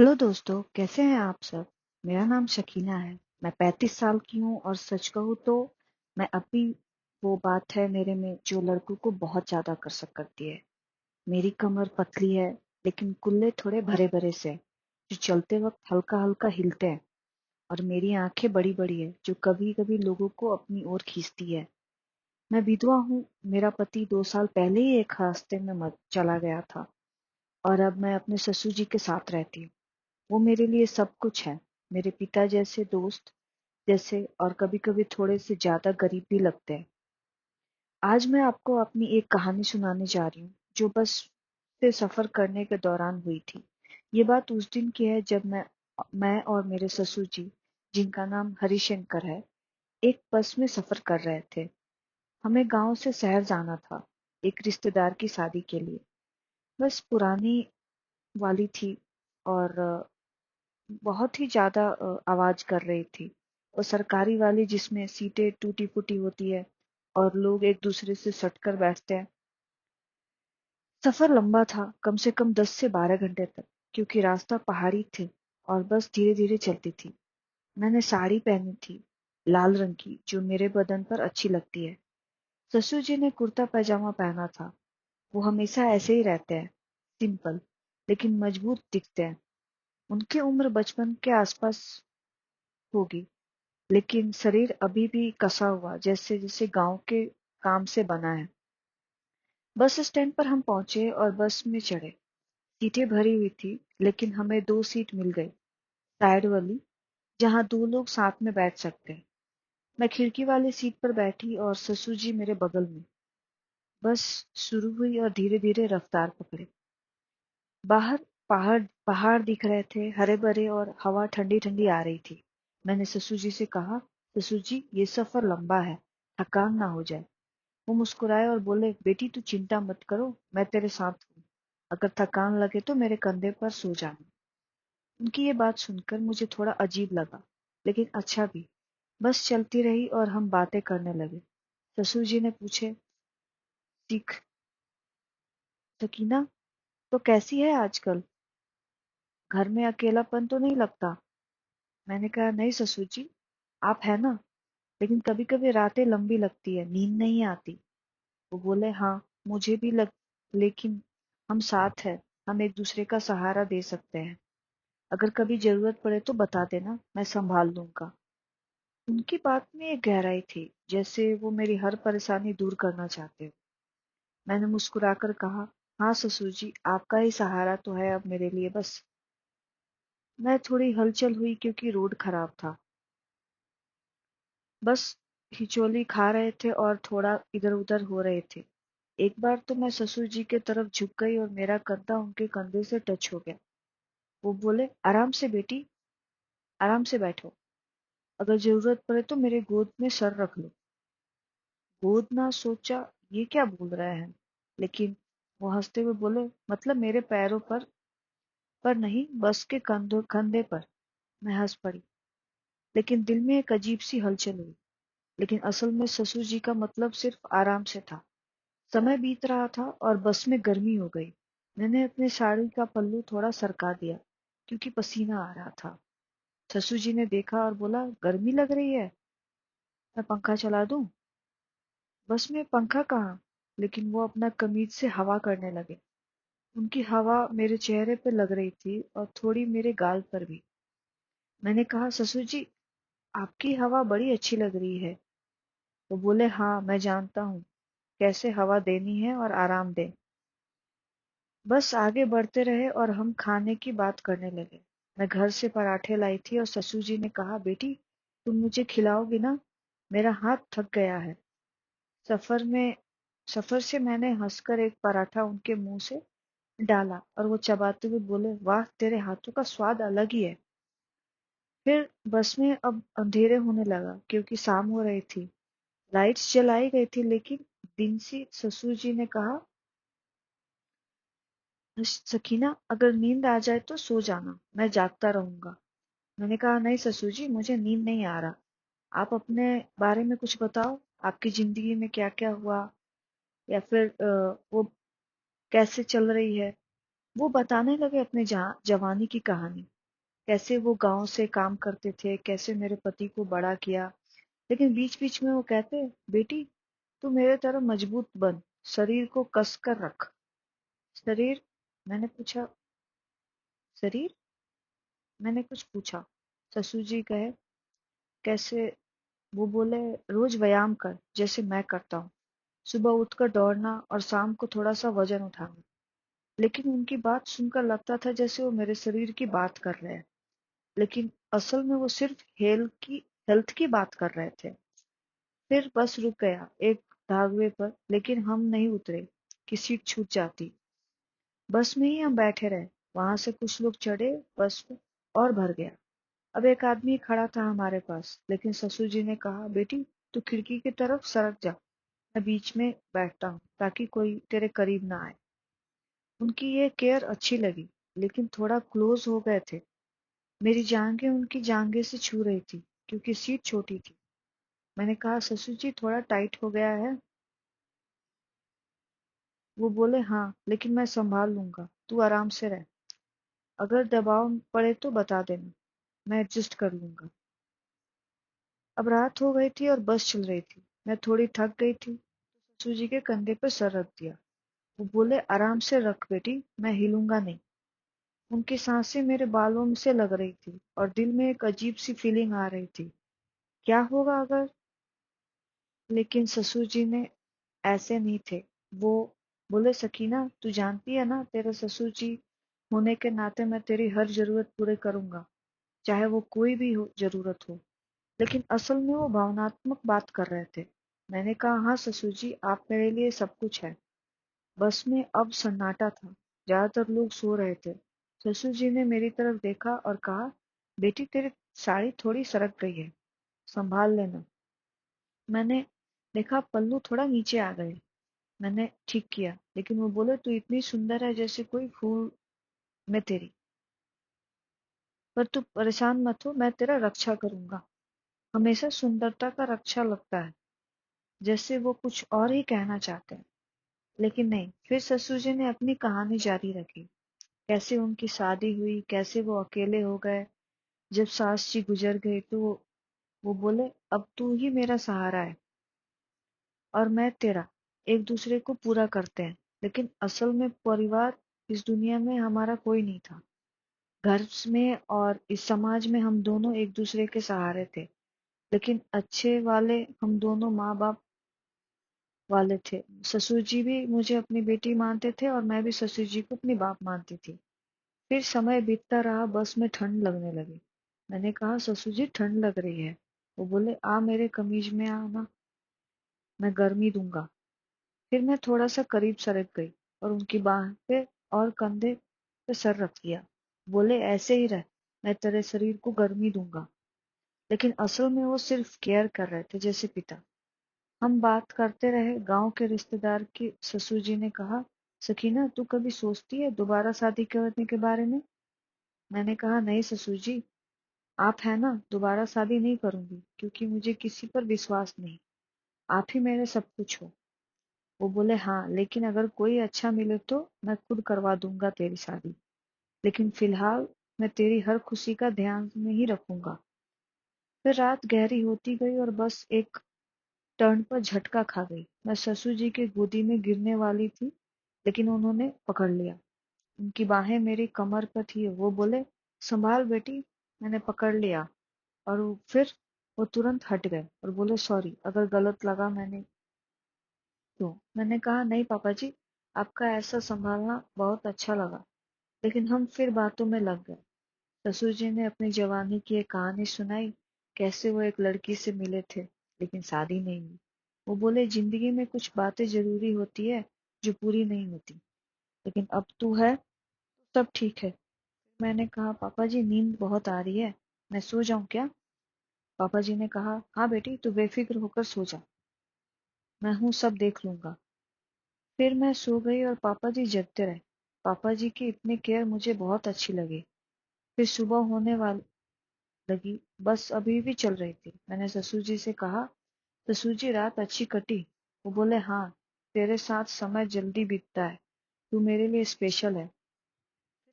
Hello दोस्तों, कैसे हैं आप सब। मेरा नाम शकीना है। मैं 35 साल की हूँ और सच कहूँ तो मैं अभी वो बात है मेरे में जो लड़कों को बहुत ज्यादा आकर्षक करती है। मेरी कमर पतली है, लेकिन कुल्ले थोड़े भरे भरे से जो चलते वक्त हल्का हल्का हिलते हैं। और मेरी आंखें बड़ी बड़ी है जो कभी कभी लोगों को अपनी ओर खींचती है। मैं विधवा हूँ। मेरा पति 2 साल पहले ही एक हादसे में मर चला गया था और अब मैं अपने ससुर जी के साथ रहती हूँ। वो मेरे लिए सब कुछ है। मेरे पिता जैसे, दोस्त जैसे, और कभी-कभी थोड़े से ज्यादा गरीब भी लगते हैं। आज मैं आपको अपनी एक कहानी सुनाने जा रही हूँ जो बस से सफर करने के दौरान हुई थी। ये बात उस दिन की है जब मैं और मेरे ससुर जी, जिनका नाम हरिशंकर है, एक बस में सफर कर रहे थे। हमें गांव से शहर जाना था, एक रिश्तेदार की शादी के लिए। बस पुरानी वाली थी और बहुत ही ज्यादा आवाज कर रही थी। और सरकारी वाली जिसमें सीटें टूटी फूटी होती है और लोग एक दूसरे से सटकर बैठते हैं। सफर लंबा था, कम से कम 10 से 12 घंटे तक, क्योंकि रास्ता पहाड़ी थे और बस धीरे धीरे चलती थी। मैंने साड़ी पहनी थी, लाल रंग की, जो मेरे बदन पर अच्छी लगती है। ससुर जी ने कुर्ता पैजामा पहना था। वो हमेशा ऐसे ही रहते हैं, सिंपल लेकिन मजबूत दिखते हैं। उनकी उम्र बचपन के आसपास होगी, लेकिन शरीर अभी भी कसा हुआ, जैसे जैसे गांव के काम से बना है। बस स्टैंड पर हम पहुंचे और बस में चढ़े। सीटें भरी हुई थी, लेकिन हमें 2 सीट मिल गई, साइड वाली, जहां 2 लोग साथ में बैठ सकते हैं। मैं खिड़की वाली सीट पर बैठी और ससुर जी मेरे बगल में। बस शुरू हुई और धीरे धीरे रफ्तार पकड़ी। बाहर पहाड़ पहाड़ दिख रहे थे, हरे भरे, और हवा ठंडी ठंडी आ रही थी। मैंने ससुर जी से कहा, ससुर जी ये सफर लंबा है, थकान ना हो जाए। वो मुस्कुराए और बोले, बेटी तू चिंता मत करो, मैं तेरे साथ हूँ। अगर थकान लगे तो मेरे कंधे पर सो जाना। उनकी ये बात सुनकर मुझे थोड़ा अजीब लगा, लेकिन अच्छा भी। बस चलती रही और हम बातें करने लगे। ससुर जी ने पूछे, सीख सकीना तो कैसी है आजकल, घर में अकेलापन तो नहीं लगता। मैंने कहा, नहीं ससुर जी, आप है ना, लेकिन कभी कभी रातें लंबी लगती है, नींद नहीं आती। वो बोले, हाँ मुझे भी लेकिन हम साथ हैं, हम एक दूसरे का सहारा दे सकते हैं। अगर कभी जरूरत पड़े तो बता देना, मैं संभाल लूंगा। उनकी बात में एक गहराई थी, जैसे वो मेरी हर परेशानी दूर करना चाहते हो। मैंने मुस्कुराकर कहा, हाँ ससुर जी, आपका ही सहारा तो है अब मेरे लिए बस। मैं थोड़ी हलचल हुई क्योंकि रोड खराब था। बस हिचोली खा रहे थे और थोड़ा इधर उधर हो रहे थे। एक बार तो मैं ससुर जी के तरफ झुक गई और मेरा कंधा उनके कंधे से टच हो गया। वो बोले, आराम से बेटी, आराम से बैठो, अगर जरूरत पड़े तो मेरे गोद में सर रख लो। गोद ना, सोचा ये क्या बोल रहे हैं, लेकिन वो हंसते हुए बोले, मतलब मेरे पैरों पर नहीं, बस के कंधे पर। मैं हंस पड़ी, लेकिन दिल में एक अजीब सी हलचल हुई। लेकिन असल में ससुर जी का मतलब सिर्फ आराम से था। समय बीत रहा था और बस में गर्मी हो गई। मैंने अपने साड़ी का पल्लू थोड़ा सरका दिया, क्योंकि पसीना आ रहा था। ससुर जी ने देखा और बोला, गर्मी लग रही है, मैं पंखा चला दूं। बस में पंखा कहाँ, लेकिन वो अपना कमीज से हवा करने लगे। उनकी हवा मेरे चेहरे पर लग रही थी और थोड़ी मेरे गाल पर भी। मैंने कहा, ससुर जी, आपकी हवा बड़ी अच्छी लग रही है। वो बोले, हाँ मैं जानता हूँ कैसे हवा देनी है और आराम दे। बस आगे बढ़ते रहे और हम खाने की बात करने लगे। मैं घर से पराठे लाई थी और ससुर जी ने कहा, बेटी तुम मुझे खिलाओगी ना, मेरा हाथ थक गया है। सफर में सफर से मैंने हंसकर एक पराठा उनके मुंह से डाला और वो चबाते हुए बोले, वाह तेरे हाथों का स्वाद अलग ही है। फिर बस में अब अंधेरे होने लगा क्योंकि शाम हो रही थी। लाइट्स जलाई गई थी, लेकिन दिन सी ससुर जी ने कहा, सकीना अगर नींद आ जाए तो सो जाना, मैं जागता रहूंगा। मैंने कहा, नहीं ससुर जी, मुझे नींद नहीं आ रहा। आप अपने बारे में कुछ बताओ, आपकी जिंदगी में क्या क्या हुआ, या फिर वो कैसे चल रही है। वो बताने लगे अपने जवानी की कहानी, कैसे वो गांव से काम करते थे, कैसे मेरे पति को बड़ा किया। लेकिन बीच बीच में वो कहते, बेटी तू मेरे तरह मजबूत बन, शरीर को कस कर रख। शरीर? मैंने पूछा, शरीर? मैंने कुछ पूछा। ससुर जी कहे, कैसे? वो बोले, रोज व्यायाम कर जैसे मैं करता हूँ, सुबह उठकर दौड़ना और शाम को थोड़ा सा वजन उठाना। लेकिन उनकी बात सुनकर लगता था जैसे वो मेरे शरीर की बात कर रहे हैं, लेकिन असल में वो सिर्फ हेल्थ की बात कर रहे थे। फिर बस रुक गया एक ढाबे पर, लेकिन हम नहीं उतरे कि सीट छूट जाती। बस में ही हम बैठे रहे। वहां से कुछ लोग चढ़े बस पे और भर गया। अब एक आदमी खड़ा था हमारे पास, लेकिन ससुर जी ने कहा, बेटी तू खिड़की की तरफ सरक जा, मैं बीच में बैठता हूँ ताकि कोई तेरे करीब ना आए। उनकी ये केयर अच्छी लगी, लेकिन थोड़ा क्लोज हो गए थे। मेरी जांघें उनकी जांघें से छू रही थी क्योंकि सीट छोटी थी। मैंने कहा, ससुर जी थोड़ा टाइट हो गया है। वो बोले, हाँ लेकिन मैं संभाल लूंगा, तू आराम से रह। अगर दबाव पड़े तो बता देना, मैं एडजस्ट कर लूंगा। अब रात हो गई थी और बस चल रही थी। मैं थोड़ी थक गई थी, ससुर जी के कंधे पर सर रख दिया। वो बोले, आराम से रख बेटी, मैं हिलूंगा नहीं। उनकी सांसें मेरे बालों में से लग रही थी और दिल में एक अजीब सी फीलिंग आ रही थी, क्या होगा अगर। लेकिन ससुर जी ने ऐसे नहीं थे। वो बोले, सकीना तू जानती है ना, तेरे ससुर जी होने के नाते मैं तेरी हर जरूरत पूरे करूंगा, चाहे वो कोई भी हो जरूरत हो। लेकिन असल में वो भावनात्मक बात कर रहे थे। मैंने कहा, हाँ ससुर जी, आप मेरे लिए सब कुछ है। बस में अब सन्नाटा था, ज्यादातर लोग सो रहे थे। ससुर जी ने मेरी तरफ देखा और कहा, बेटी तेरी साड़ी थोड़ी सरक गई है, संभाल लेना। मैंने देखा पल्लू थोड़ा नीचे आ गए। मैंने ठीक किया, लेकिन वो बोले, तू इतनी सुंदर है जैसे कोई फूल में तेरी। पर तू परेशान मत हो, मैं तेरा रक्षा करूंगा। हमेशा सुंदरता का रक्षा लगता है, जैसे वो कुछ और ही कहना चाहते हैं। लेकिन नहीं, फिर ससुर जी ने अपनी कहानी जारी रखी, कैसे उनकी शादी हुई, कैसे वो अकेले हो गए। जब सास जी गुजर गई तो वो बोले, अब तू ही मेरा सहारा है और मैं तेरा, एक दूसरे को पूरा करते हैं। लेकिन असल में परिवार इस दुनिया में हमारा कोई नहीं था। घर में और इस समाज में हम दोनों एक दूसरे के सहारे थे, लेकिन अच्छे वाले हम दोनों माँ बाप वाले थे। ससुर जी भी मुझे अपनी बेटी मानते थे और मैं भी ससुर जी को अपनी बाप मानती थी। फिर समय बीतता रहा, बस में ठंड लगने लगी। मैंने कहा, ससुर जी ठंड लग रही है। वो बोले, आ मेरे कमीज में आना, मैं गर्मी दूंगा। फिर मैं थोड़ा सा करीब सरक गई और उनकी बाह पे और कंधे पे सर रख दिया। बोले, ऐसे ही रह, मैं तेरे शरीर को गर्मी दूंगा। लेकिन असल में वो सिर्फ केयर कर रहे थे, जैसे पिता। हम बात करते रहे। गांव के रिश्तेदार की ससुर जी ने कहा, सकीना तू कभी सोचती है दोबारा शादी करने के बारे में? मैंने कहा, नहीं ससुर जी, आप है ना, दोबारा शादी नहीं करूंगी क्योंकि मुझे किसी पर विश्वास नहीं। आप ही मेरे सब कुछ हो। वो बोले, हाँ लेकिन अगर कोई अच्छा मिले तो मैं खुद करवा दूंगा तेरी शादी। लेकिन फिलहाल मैं तेरी हर खुशी का ध्यान में ही रखूंगा। फिर रात गहरी होती गई और बस एक टर्न पर झटका खा गई। मैं ससुर जी की गोदी में गिरने वाली थी, लेकिन उन्होंने पकड़ लिया। उनकी बाहें मेरी कमर पर थी। वो बोले, संभाल बेटी। मैंने पकड़ लिया और फिर वो तुरंत हट गए और बोले, सॉरी अगर गलत लगा मैंने तो। मैंने कहा, नहीं पापा जी, आपका ऐसा संभालना बहुत अच्छा लगा। लेकिन हम फिर बातों में लग गए। ससुर जी ने अपनी जवानी की एक कहानी सुनाई, कैसे वो एक लड़की से मिले थे लेकिन शादी नहीं हुई। वो बोले, जिंदगी में कुछ बातें जरूरी होती है जो पूरी नहीं होती, लेकिन अब तू है तो सब ठीक है। मैंने कहा, पापा जी नींद बहुत आ रही है, मैं सो जाऊं क्या? पापा जी ने कहा, हाँ बेटी तू बेफिक्र होकर सो जा, मैं हूं, सब देख लूंगा। फिर मैं सो गई और पापा जी जगते रहे। पापा जी की इतनी केयर मुझे बहुत अच्छी लगी। फिर सुबह होने वाली लगी, बस अभी भी चल रही थी। मैंने ससुर जी से कहा, ससुर जी रात अच्छी कटी? वो बोले, हाँ तेरे साथ समय जल्दी बीतता है, तू मेरे लिए स्पेशल है।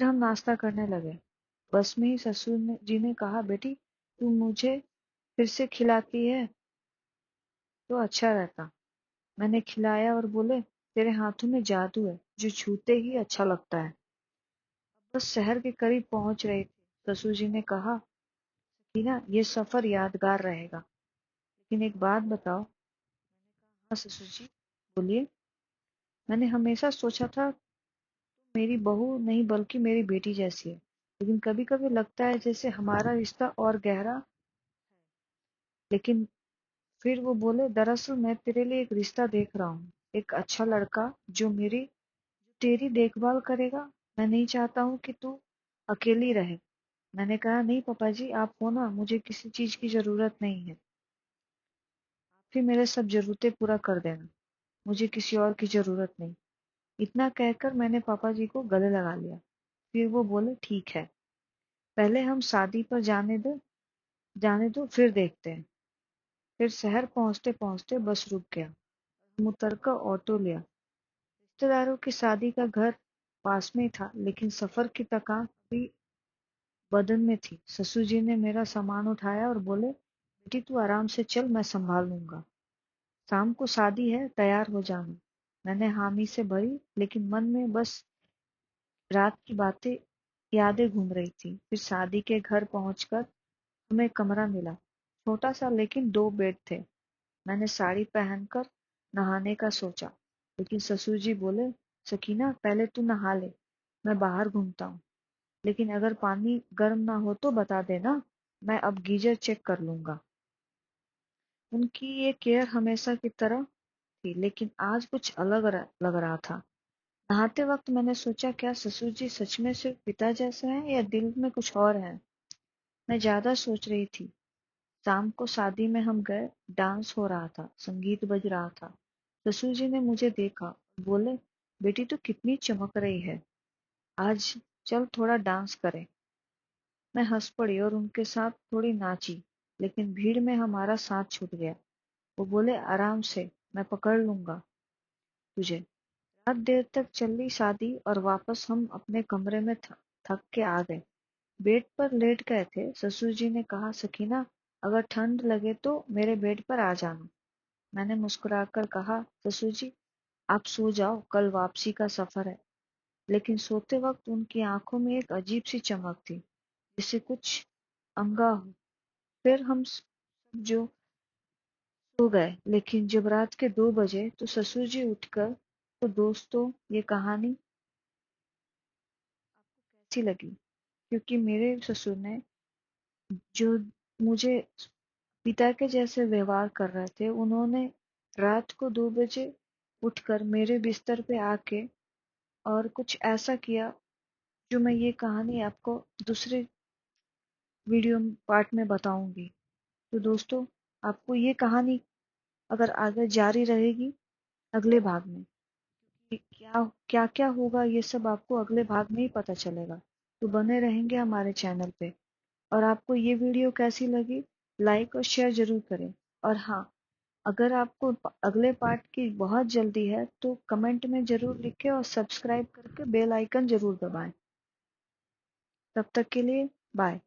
फिर हम नाश्ता करने लगे। बस में ही जी ने कहा, बेटी तू मुझे फिर से खिलाती है तो अच्छा रहता। मैंने खिलाया और बोले, तेरे हाथों में जादू है जो छूते ही अच्छा लगता है। बस शहर के करीब पहुंच रहे थे, ससुर जी ने कहा कि ना ये सफर यादगार रहेगा, लेकिन एक बात बताओ। हाँ ससुर जी, बोलिए। मैंने हमेशा सोचा था तुम मेरी बहू नहीं बल्कि मेरी बेटी जैसी है, लेकिन कभी कभी लगता है जैसे हमारा रिश्ता और गहरा। लेकिन फिर वो बोले, दरअसल मैं तेरे लिए एक रिश्ता देख रहा हूँ, एक अच्छा लड़का जो तेरी देखभाल करेगा। मैं नहीं चाहता हूँ कि तू अकेली रहे। मैंने कहा, नहीं पापा जी, आप हो ना, मुझे किसी चीज की जरूरत नहीं है। फिर मेरे सब जरूरतें पूरा कर देना, मुझे किसी और की जरूरत नहीं। इतना कहकर मैंने पापा जी को गले लगा लिया। फिर वो बोले, ठीक है, पहले हम शादी पर जाने दो फिर देखते हैं। फिर शहर पहुंचते पहुंचते बस रुक गया। हम उतर कर ऑटो लिया। रिश्तेदारों की शादी का घर पास में ही था, लेकिन सफर की थकान अभी बदन में थी। ससुर जी ने मेरा सामान उठाया और बोले, बेटी तू आराम से चल, मैं संभाल लूंगा। शाम को शादी है, तैयार हो जाना। मैंने हामी से भरी, लेकिन मन में बस रात की बातें यादें घूम रही थी। फिर शादी के घर पहुंचकर हमें कमरा मिला, छोटा सा, लेकिन दो बेड थे। मैंने साड़ी पहनकर नहाने का सोचा, लेकिन ससुर जी बोले, सकीना पहले तू नहा ले, मैं बाहर घूमता हूँ। लेकिन अगर पानी गर्म ना हो तो बता देना, मैं अब गीजर चेक कर लूंगा। उनकी ये केयर हमेशा की तरह थी, लेकिन आज कुछ अलग लग रहा था। नहाते वक्त मैंने सोचा, क्या ससुर जी सच में सिर्फ पिता जैसे हैं या दिल में कुछ और है। मैं ज्यादा सोच रही थी। शाम को शादी में हम गए। डांस हो रहा था, संगीत बज रहा था। ससुर जी ने मुझे देखा, बोले, बेटी तो कितनी चमक रही है, आज चल थोड़ा डांस करें। मैं हंस पड़ी और उनके साथ थोड़ी नाची, लेकिन भीड़ में हमारा साथ छूट गया। वो बोले, आराम से, मैं पकड़ लूंगा तुझे। रात देर तक चली शादी और वापस हम अपने कमरे में थक के आ गए। बेड पर लेट गए थे। ससुर जी ने कहा, सकीना अगर ठंड लगे तो मेरे बेड पर आ जाना। मैंने मुस्कुराकर कहा, ससुर जी आप सो जाओ, कल वापसी का सफर है। लेकिन सोते वक्त उनकी आंखों में एक अजीब सी चमक थी, जिसे कुछ अंगा हो। फिर हम सब जो सो गए, लेकिन जब रात के 2 बजे तो ससुर जी उठकर, तो दोस्तों ये कहानी कैसी लगी? क्योंकि मेरे ससुर ने जो मुझे पिता के जैसे व्यवहार कर रहे थे, उन्होंने रात को 2 बजे उठकर मेरे बिस्तर पे आके और कुछ ऐसा किया जो मैं ये कहानी आपको दूसरे वीडियो पार्ट में बताऊंगी। तो दोस्तों, आपको ये कहानी अगर आगे जारी रहेगी अगले भाग में, कि क्या क्या क्या होगा ये सब आपको अगले भाग में ही पता चलेगा। तो बने रहेंगे हमारे चैनल पे। और आपको ये वीडियो कैसी लगी, लाइक और शेयर जरूर करें। और हाँ, अगर आपको अगले पार्ट की बहुत जल्दी है तो कमेंट में जरूर लिखें और सब्सक्राइब करके बेल आइकन जरूर दबाएं। तब तक के लिए बाय।